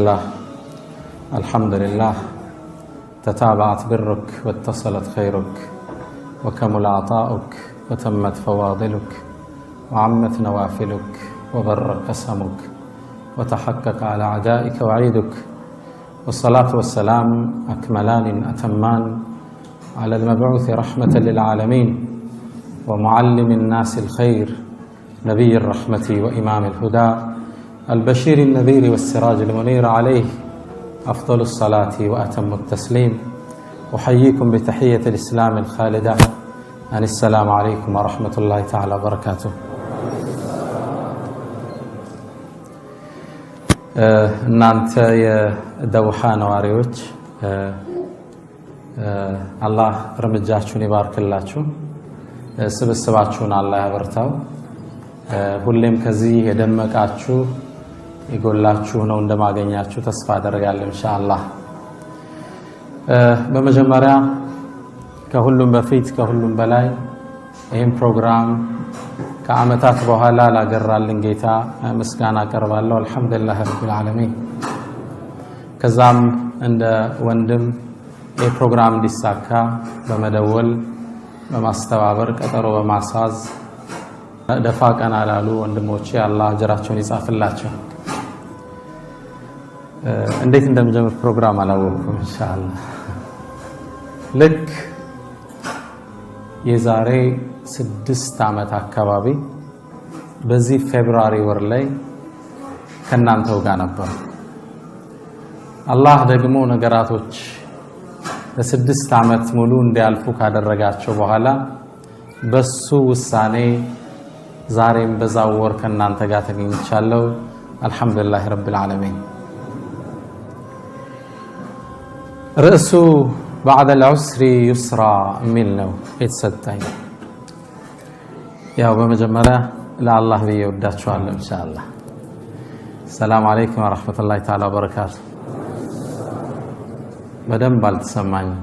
الله الحمد لله تتابعت برك واتصلت خيرك وكمل عطاؤك وتمت فواضلك وعمت نوافلك وبر قسمك وتحقق على أعدائك وعيدك والصلاة والسلام أكملان أتمان على المبعوث رحمة للعالمين ومعلم الناس الخير نبي الرحمة وإمام الهدى البشير النذير والسراج المنير عليه أفضل الصلاة وأتم التسليم أحييكم بتحية الإسلام الخالدة أن السلام عليكم ورحمة الله تعالى وبركاته. እናንተ የደውሃ ነዋሪዎች አላህ እርምጃችሁን ይባርክላችሁ፣ ስብስባችሁን አላህ ያበርታው። ሁሌም ከዚህ የደመቃችሁ ይጎላችሁ ነው እንደማገኛችሁ ተስፋ አደርጋለሁ ኢንሻአላህ። በመጀመሪያ ከሁሉም በፊት ከሁሉም በላይ ይህን ፕሮግራም ከዓመታት በኋላ ላገራልን ጌታ ምስጋና አቀርባለሁ። አልሐምዱሊላህ ረቢል ዓለሚን። ከዛም እንደ ወንድም ይህ ፕሮግራም እንዲሳካ በመደወል በማስተባበር ቀጠሮ በማሳዝ ደፋ ቀና ላሉ ወንድሞቼ አላህ አጅራቸውን ይጻፍላቸው። እንዴት እንደምጀምር ፕሮግራም አላወቅኩም ኢንሻአላህ። ልክ የዛሬ 6 ዓመት አካባቢ በዚህ ፌብሩዋሪ ወር ላይ ከናንተው ጋር ነበር። አላህ ደግሞ ነገራቶች ለ6 ዓመት ሙሉ እንዲያልፉ ካደረጋቸው በኋላ በሱ ውሳኔ ዛሬም በዛው ወር ከናንተ ጋር ተገኝቻለሁ። አልሐምዱሊላህ ረቢል ዓለሚን። ርዕሱ بعد العسر يسرا የሚል ነው የተሰጠኝ። ያው በመጀመሪያ ለአላህ ብዬ ወዳችኋለሁ ኢንሻአላህ። ሰላም አለይኩም ወራህመቱላሂ ተዓላ ወበረካቱ። በደንብ አልተሰማኝም።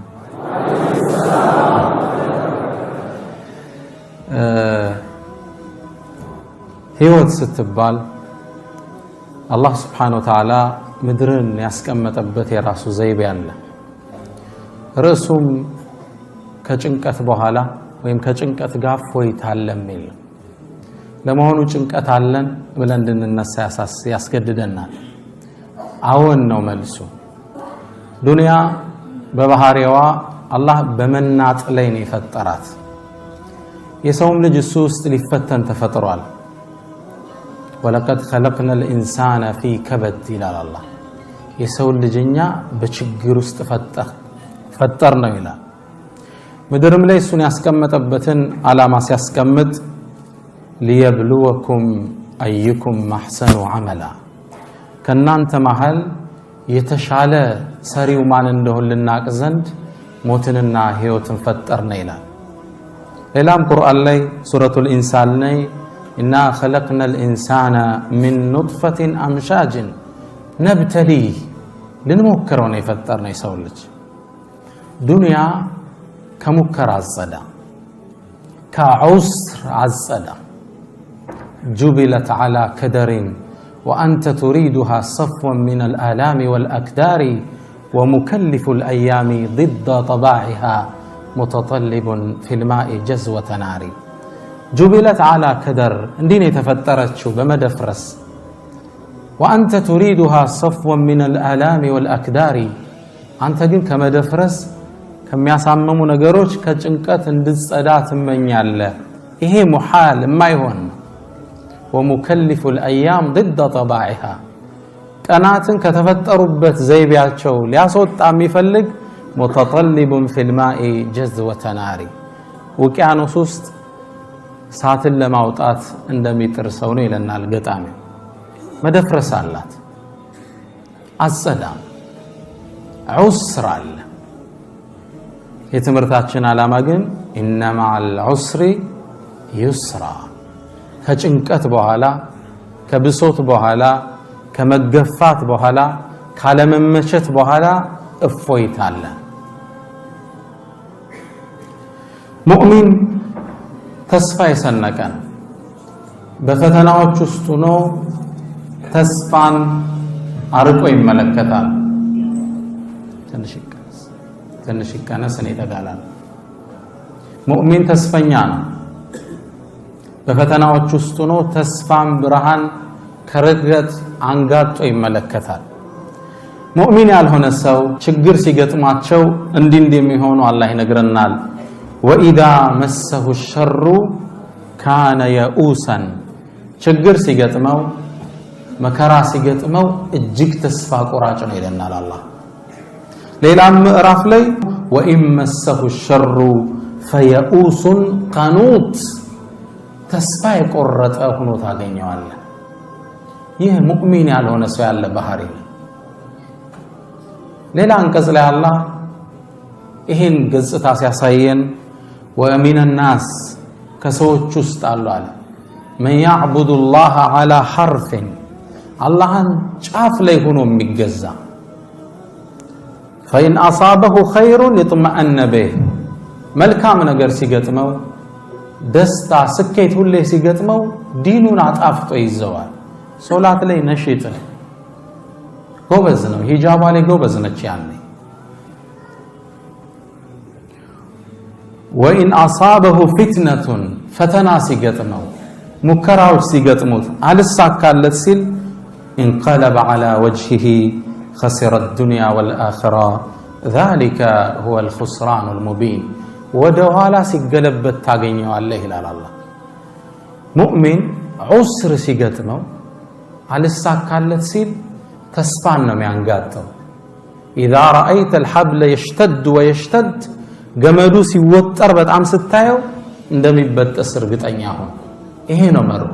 ህይወት ስትባል አላህ Subhanahu Wa Ta'ala ምድርን ያስቀመጠበት የራሱ ዘይቤ አለ። ርዕሱም ከጭንቀት በኋላ ወይም ከጭንቀት ጋር ፎይታ አለ የሚል። ለመሆኑ ጭንቀት አለን ብለን እንድንነሳ ያስገድደናል? አዎን ነው መልሱ። ዱንያ በባህሪዋ አላህ በመናጥ ላይ ነው የፈጠራት። የሰውም ልጅ እሱ ውስጥ ሊፈተን ተፈጥሯል። ወለቀድ خلقنا الانسان في كبد ይላል አላህ። የሰው ልጅኛ በችግር ውስጥ ፈጠር ነው ይላል። ምድርም ላይ እሱን ያስቀመጠበትን ዓላማ ሲያስቀምጥ ليبلوكم ايكم احسن عملا ከናንተ መሃል የተሻለ ሰሪው ማን እንደሆነ ልናቅ ዘንድ ሞትንና ህይወትን ፈጠርነ ይላል። ሌላም ቁርአን ላይ ሱረቱል ኢንሳን ላይ إنا خلقنا الإنسان من نطفة أمشاج نبتليه لنمكرون يفترنا يسولج. دنيا كمكر عزدا كعسر عزدا جبلت على كدر وأنت تريدها صفوا من الآلام والأكدار ومكلف الأيام ضد طباعها متطلب في الماء جزوة نار. جبلت على كدر اندين يتفترتشو بمدفرس وأنت تريدها صفوا من الآلام والأكدار. أنت جن كمدفرس كم يسممو نجروش كجنكت اندصدات من ياله إيه محال ما يهون. ومكلف الأيام ضد طباعها كناتن كتفتربت زي بياتشو لياسوت عم يفلق متطلب في الماء جزوة نار. وكانوا سوست ሳትን ለማውጣት እንደሚጥር ሰው ነው ይለናል ገጣሚ። መደፍረስ አላት፣ አጸዳም፣ ዑስር አለ። የትምህርታችን ዓላማ ግን ኢነማ አልዑስሪ ዩስራ፣ ከጭንቀት በኋላ ከብሶት በኋላ ከመገፋት በኋላ ካለመመቸት በኋላ እፎይታ አለ። ሙእሚን ተስፋ የሰነቀን በፈተናዎች ውስጥ ሆኖ ተስፋን አርቆ ይመለከታል። ትንሽ ይቀነስ እኔ ተጋላል። ሙእሚን ተስፈኛ ነው። በፈተናዎች ውስጥ ሆኖ ተስፋም ብርሃን ከርግረት አንጋጦ ይመለከታል። ሙእሚን ያልሆነ ሰው ችግር ሲገጥማቸው እንዲህ የሚሆኑ አላህ ይነግረናል። ወኢዛ መሰሁ ሸሩ ካነ የኡሰን ችግር ሲገጥመው መከራ ሲገጥመው እጅግ ተስፋ ቆራጭ ነው ይለናል አላህ። ሌላም ምዕራፍ ላይ ወኢን መሰሁ ሸሩ ፈየኡሱን ቀኑት ተስፋ የቆረጠ ሆኖ ታገኘዋለህ። ይህ ሙእሚን ያልሆነ ሰው ያለ ባህሪ ነው። ሌላ አንቀጽ ላይ አላህ ይህን ገጽታ ሲያሳየን ወሚነ ናስ ከሰዎች ውስጥ አሉ አለ መን ያዕቡዱ ላህ ዐላ ሐርፍን አላህን ጫፍ ላይ ሆኖ የሚገዛ ፈኢን አሳበሁ ኸይሩን ይጥመአነ ቢህ መልካም ነገር ሲገጥመው ደስታ ስኬት ሁሌ ሲገጥመው ዲኑን አጣፍጦ ይዘዋል። ሶላት ላይ ነሽጥ ነው፣ ጎበዝ ነው፣ ሂጃባ ላይ ጎበዝ ነች። ያኔ ወኢን አሳበሁ ፊትነቱን ፈተና ሲገጥመው ሙከራዎች ሲገጥሙት አልሳካለት ሲል انقلب على وجهه خسر الدنيا والآخرة ذلك هو الخسران المبين ودوالا ሲገለበት ታገኘዋለህ ይላል አላህ። ሙእሚን ዑስር ሲገጥመው አልሳካለት ሲል ተስፋን ነው የሚያንጋጠው። إذا رأيت الحبل يشتد ويشتد ገመዱ ሲወጠር በጣም ስታየው እንደሚበጠስ እርግጠኛ ሁን። ይሄ ነው መርሁ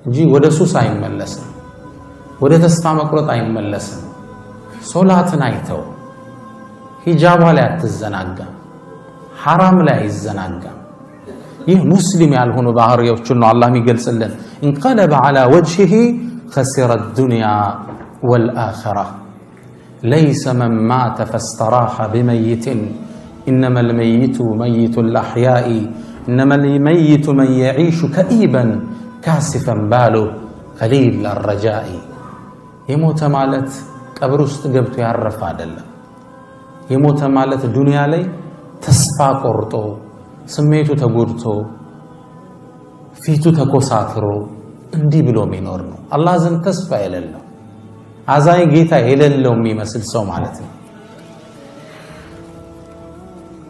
እንጂ ወደ ሱስ አይመለስም፣ ወደ ተስፋ መቁረጥ አይመለስም። ሶላትን አይተው ሂጃባ ላይ አትዘናጋም፣ ሐራም ላይ አይዘናጋም። ይህ ሙስሊም ያልሆኑ ባህሪዎችን ነው አላህ የሚገልጽልን። انقلب على وجهه خسر الدنيا والآخرة ليس من مات فاستراح بميت إنما الميت ميت الأحياء إنما الميت من يعيش كئيبا كاسفا باله قليل الرجاء يموت مالت ቀብር ውስጥ ገብቶ ያረፈ አይደለም። የሞተ ማለት ዱንያ ላይ ተስፋ ቆርጦ ስሜቱ ተጎድቶ ፊቱ ተኮሳትሮ እንዲህ ብሎ የሚኖር ነው። አላህ ዘንድ ተስፋ የሌለው አዛኝ ጌታ የሌለው የሚመስል ሰው ማለት ነው።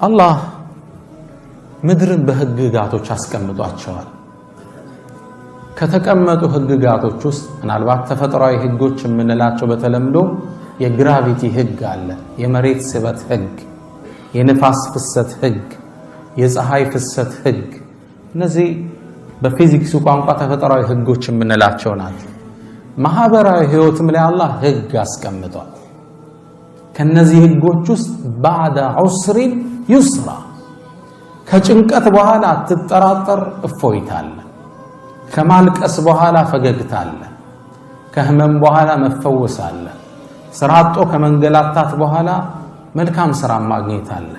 አላህ ምድርን በህግጋቶች አስቀምጧቸዋል። ከተቀመጡ ህግጋቶች ውስጥ ምናልባት ተፈጥሯዊ ህጎች የምንላቸው በተለምዶ የግራቪቲ ህግ አለ፣ የመሬት ስበት ህግ፣ የንፋስ ፍሰት ህግ፣ የፀሐይ ፍሰት ህግ። እነዚህ በፊዚክስ ቋንቋ ተፈጥሯዊ ህጎች የምንላቸው ናቸው። ማህበራዊ ህይወትም ላይ አላህ ህግ አስቀምጧል። ከነዚህ ህጎች ውስጥ ባዕደ ዑስሪን ዩስራ ከጭንቀት በኋላ አትጠራጠር እፎይታ አለ። ከማልቀስ በኋላ ፈገግታ አለ። ከህመም በኋላ መፈወስ አለ። ስራ አጥቶ ከመንገላታት በኋላ መልካም ስራ ማግኘት አለ።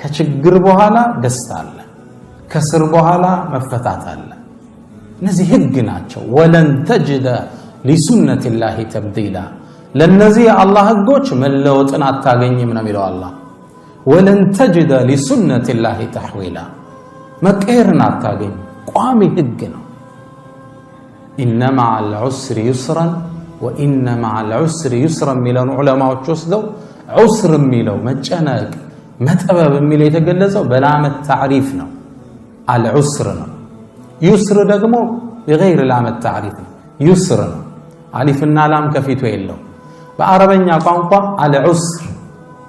ከችግር በኋላ ደስታ አለ። ከስር በኋላ መፈታት አለ። እነዚህ ህግ ናቸው። ወለን ተጅደ ሊሱነቲላሂ ተብዲላ ለነዚህ አላህ ህጎች መለወጥን አታገኝም ነው የሚለው አላህ። ወለን ተጅደ ሊሱነቲላሂ ተሕዊላ መቀየርን አታገኝ፣ ቋሚ ህግ ነው። ኢነ መዐል ዑስሪ ዩስረን ወኢነ መዐል ዑስሪ ዩስረን የሚለውን ዑለማዎች ወስደው ዑስር የሚለው መጨነቅ መጠበብ የሚለው የተገለጸው በላመት ታዕሪፍ ነው። አልዑስር ነው። ዩስር ደግሞ በገይር ላመት ታዕሪፍ ነው። ዩስር ነው። አሊፍና ላም ከፊቱ የለው። በአረበኛ ቋንቋ አልዑስር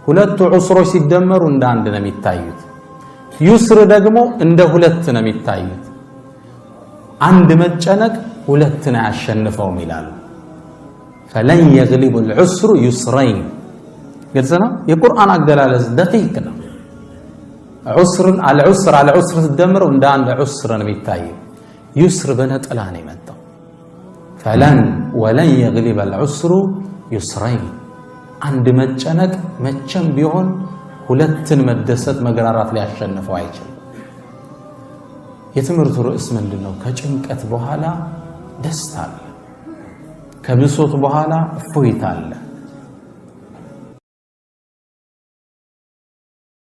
ሁለቱ ዑስሮች ሲደመሩ እንደ አንድ ነው የሚታዩት። ዩስር ደግሞ እንደ ሁለት ነው የሚታዩት። አንድ መጨነቅ ሁለትን አያሸንፈውም ይላሉ። ፈለን የግሊቡ العسر يسرين ግልጽ ነው። የቁርአን አገላለጽ ደቂቅ ነው። ዑስርን አልዑስር አልዑስር ሲደመሩ እንደ አንድ ዑስር ነው የሚታየው። ዩስር በነጠላ ነው የመጣው። ፈለን ወለን የግሊብ العسر يسرين አንድ መጨነቅ መቼም ቢሆን ሁለትን መደሰት መግራራት ሊያሸንፈው አይችልም። የትምህርቱ ርዕስ ምንድነው? ከጭንቀት በኋላ ደስታ አለ። ከብሶት በኋላ እፎይታ አለ።